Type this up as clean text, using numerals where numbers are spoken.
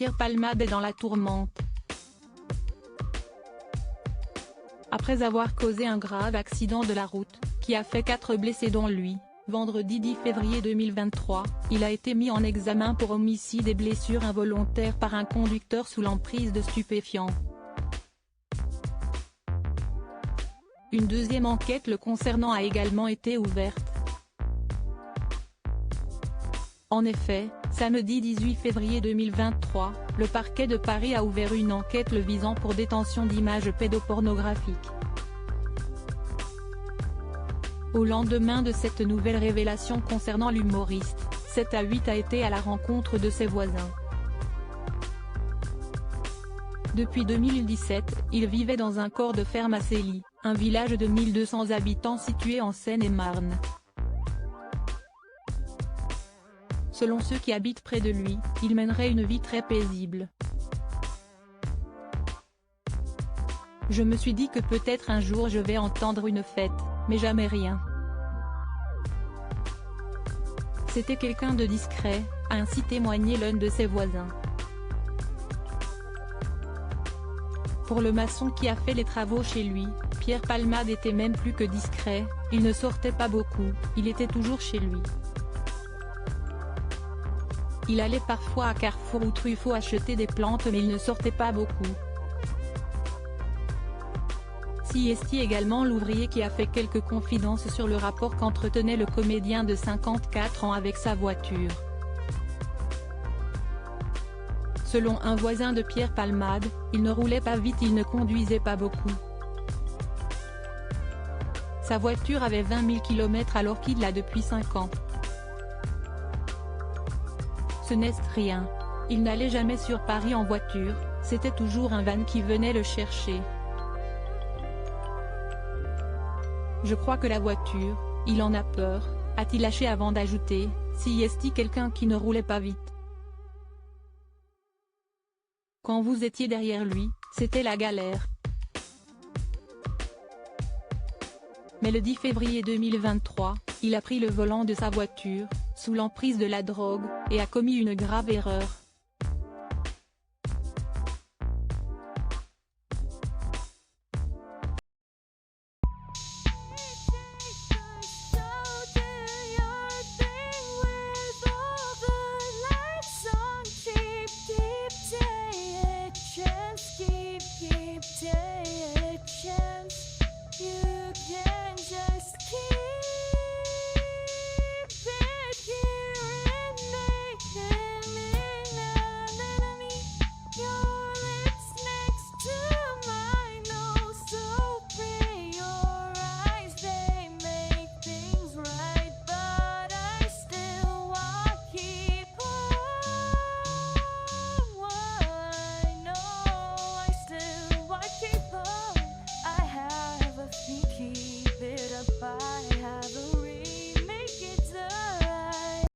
Pierre Palmade est dans la tourmente. Après avoir causé un grave accident de la route, qui a fait 4 blessés dont lui, vendredi 10 février 2023, il a été mis en examen pour homicide et blessures involontaires par un conducteur sous l'emprise de stupéfiants. Une deuxième enquête le concernant a également été ouverte. En effet, samedi 18 février 2023, le parquet de Paris a ouvert une enquête le visant pour détention d'images pédopornographiques. Au lendemain de cette nouvelle révélation concernant l'humoriste, 7 à 8 a été à la rencontre de ses voisins. Depuis 2017, il vivait dans un corps de ferme à Cély, un village de 1200 habitants situé en Seine-et-Marne. Selon ceux qui habitent près de lui, il mènerait une vie très paisible. Je me suis dit que peut-être un jour je vais entendre une fête, mais jamais rien. C'était quelqu'un de discret, a ainsi témoigné l'un de ses voisins. Pour le maçon qui a fait les travaux chez lui, Pierre Palmade était même plus que discret, il ne sortait pas beaucoup, il était toujours chez lui. Il allait parfois à Carrefour ou Truffaut acheter des plantes mais il ne sortait pas beaucoup. Siesti également l'ouvrier qui a fait quelques confidences sur le rapport qu'entretenait le comédien de 54 ans avec sa voiture. Selon un voisin de Pierre Palmade, il ne roulait pas vite, il ne conduisait pas beaucoup. Sa voiture avait 20 000 km alors qu'il l'a depuis 5 ans. Ce n'est rien. Il n'allait jamais sur Paris en voiture, c'était toujours un van qui venait le chercher. Je crois que la voiture, il en a peur, a-t-il lâché avant d'ajouter, siesti quelqu'un qui ne roulait pas vite. Quand vous étiez derrière lui, c'était la galère. Mais le 10 février 2023, il a pris le volant de sa voiture, sous l'emprise de la drogue, et a commis une grave erreur.